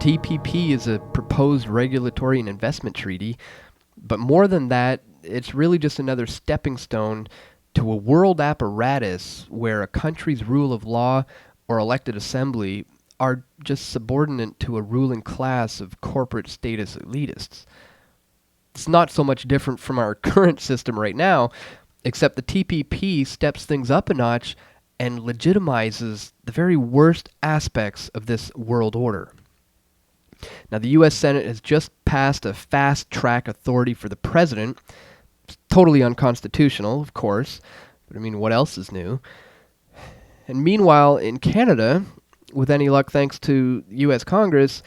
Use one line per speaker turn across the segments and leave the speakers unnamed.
TPP is a proposed regulatory and investment treaty, but more than that, it's really just another stepping stone to a world apparatus where a country's rule of law or elected assembly are just subordinate to a ruling class of corporate-statist elitists. It's not so much different from our current system right now, except the TPP steps things up a notch and legitimizes the very worst aspects of this world order. Now, the U.S. Senate has just passed a fast-track authority for the president. It's totally unconstitutional, of course, but I mean, what else is new? And meanwhile, in Canada, with any luck thanks to U.S. Congress,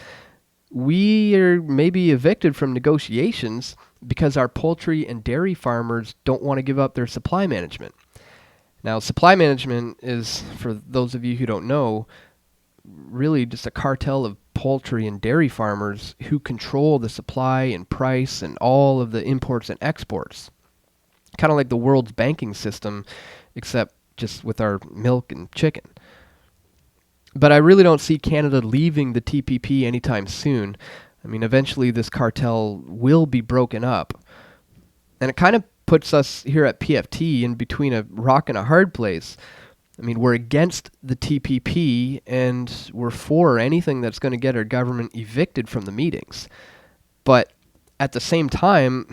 we are maybe evicted from negotiations because our poultry and dairy farmers don't want to give up their supply management. Now, supply management is, for those of you who don't know, really just a cartel of poultry and dairy farmers who control the supply and price and all of the imports and exports. Kind of like the world's banking system, except just with our milk and chicken. But I really don't see Canada leaving the TPP anytime soon. I mean, eventually this cartel will be broken up. And it kind of puts us here at PFT in between a rock and a hard place. I mean, we're against the TPP, and we're for anything that's going to get our government evicted from the meetings. But at the same time,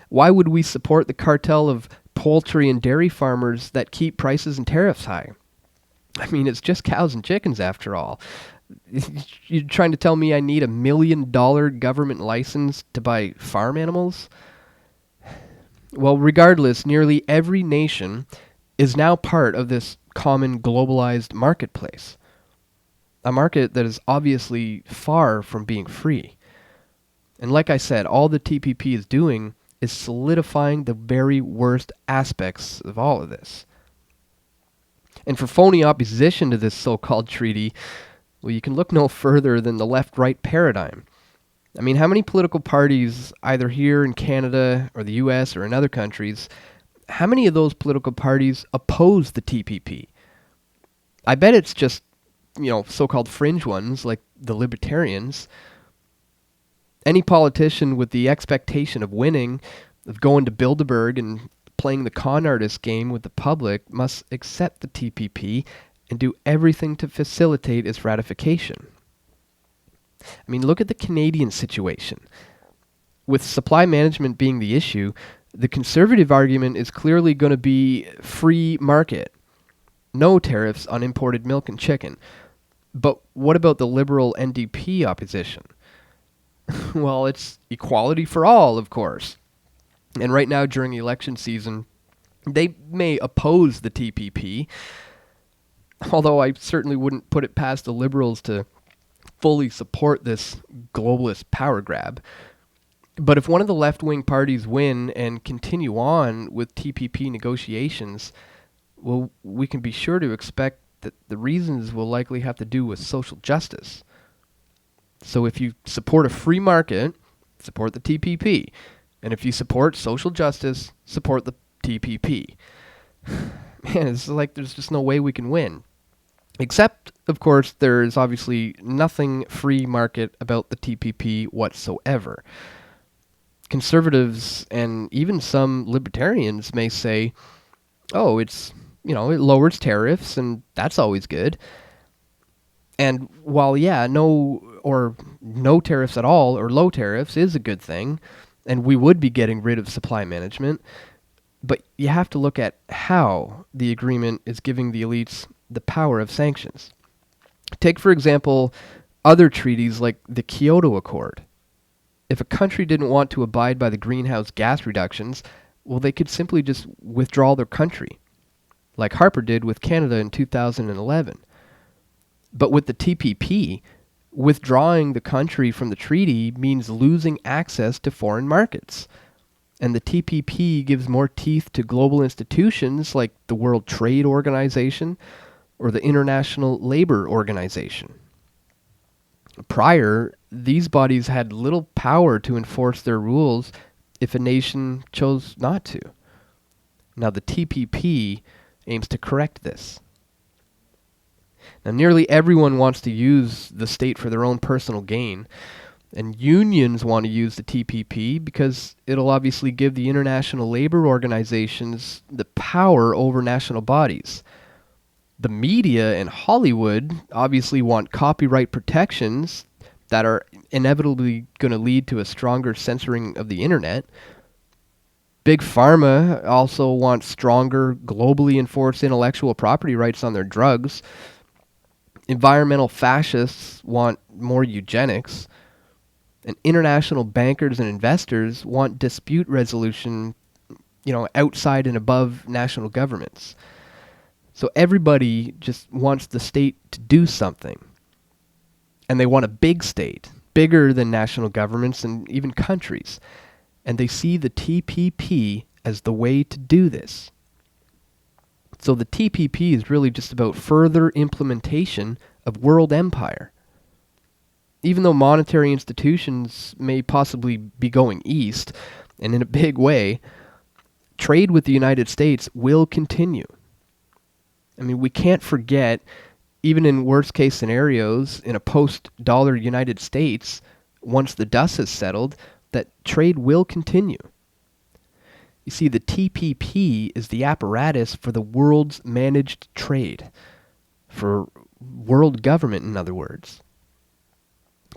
why would we support the cartel of poultry and dairy farmers that keep prices and tariffs high? I mean, it's just cows and chickens after all. You're trying to tell me I need $1 million government license to buy farm animals? Well, regardless, nearly every nation is now part of this common globalized marketplace. A market that is obviously far from being free. And like I said, all the TPP is doing is solidifying the very worst aspects of all of this. And for phony opposition to this so-called treaty, well, you can look no further than the left-right paradigm. I mean, how many political parties, either here in Canada or the US or in other countries, how many of those political parties oppose the TPP? I bet it's just, so-called fringe ones like the libertarians. Any politician with the expectation of winning, of going to Bilderberg and playing the con artist game with the public must accept the TPP and do everything to facilitate its ratification. I mean, look at the Canadian situation. With supply management being the issue, the conservative argument is clearly going to be free market. No tariffs on imported milk and chicken. But what about the liberal NDP opposition? Well, it's equality for all, of course. And right now, during election season, they may oppose the TPP, although I certainly wouldn't put it past the Liberals to fully support this globalist power grab. But if one of the left-wing parties win and continue on with TPP negotiations, well, we can be sure to expect that the reasons will likely have to do with social justice. So if you support a free market, support the TPP. And if you support social justice, support the TPP. Man, it's like there's just no way we can win. Except, of course, there's obviously nothing free market about the TPP whatsoever. Conservatives and even some libertarians may say, oh, it lowers tariffs, and that's always good. And while, no tariffs at all, or low tariffs is a good thing, and we would be getting rid of supply management, but you have to look at how the agreement is giving the elites the power of sanctions. Take, for example, other treaties like the Kyoto Accord. If a country didn't want to abide by the greenhouse gas reductions, well, they could simply just withdraw their country, like Harper did with Canada in 2011. But with the TPP, withdrawing the country from the treaty means losing access to foreign markets. And the TPP gives more teeth to global institutions like the World Trade Organization or the International Labor Organization. Prior, these bodies had little power to enforce their rules if a nation chose not to. Now, the TPP aims to correct this. Now, nearly everyone wants to use the state for their own personal gain, and unions want to use the TPP because it'll obviously give the international labor organizations the power over national bodies. The media and Hollywood obviously want copyright protections that are inevitably going to lead to a stronger censoring of the internet. Big Pharma also wants stronger, globally enforced intellectual property rights on their drugs. Environmental fascists want more eugenics. And international bankers and investors want dispute resolution, outside and above national governments. So everybody just wants the state to do something. And they want a big state, bigger than national governments and even countries. And they see the TPP as the way to do this. So the TPP is really just about further implementation of world empire. Even though monetary institutions may possibly be going east, and in a big way, trade with the United States will continue. I mean, we can't forget, even in worst-case scenarios, in a post-dollar United States, once the dust has settled, that trade will continue. You see, the TPP is the apparatus for the world's managed trade, for world government, in other words.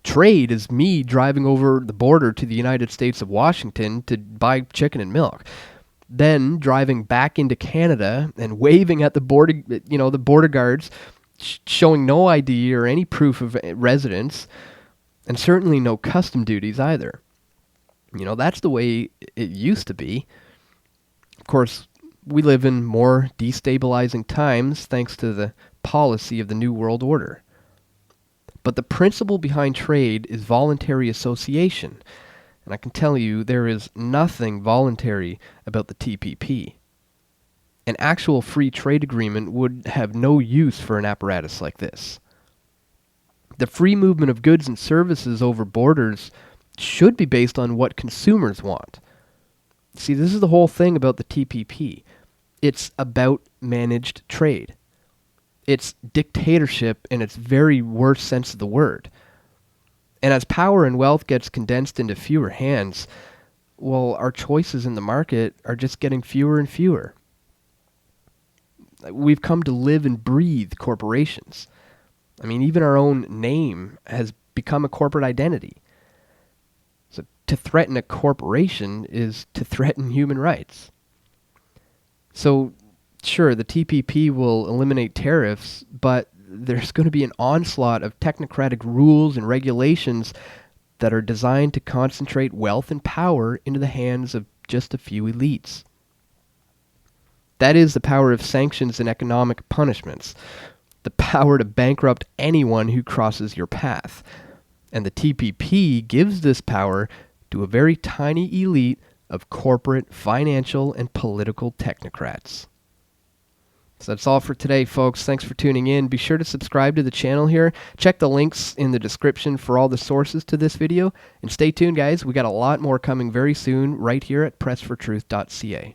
Trade is me driving over the border to the United States of Washington to buy chicken and milk, then driving back into Canada and waving at the border guards, showing no ID or any proof of residence, and certainly no custom duties either. That's the way it used to be. Of course, we live in more destabilizing times thanks to the policy of the New World Order. But the principle behind trade is voluntary association. And I can tell you there is nothing voluntary about the TPP. An actual free trade agreement would have no use for an apparatus like this. The free movement of goods and services over borders should be based on what consumers want. See, this is the whole thing about the TPP. It's about managed trade. It's dictatorship in its very worst sense of the word. And as power and wealth gets condensed into fewer hands, well, our choices in the market are just getting fewer and fewer. We've come to live and breathe corporations. I mean, even our own name has become a corporate identity. So to threaten a corporation is to threaten human rights. So sure, the TPP will eliminate tariffs, but there's going to be an onslaught of technocratic rules and regulations that are designed to concentrate wealth and power into the hands of just a few elites. That is the power of sanctions and economic punishments, the power to bankrupt anyone who crosses your path. And the TPP gives this power to a very tiny elite of corporate, financial, and political technocrats. So that's all for today, folks. Thanks for tuning in. Be sure to subscribe to the channel here. Check the links in the description for all the sources to this video. And stay tuned, guys. We got a lot more coming very soon right here at pressfortruth.ca.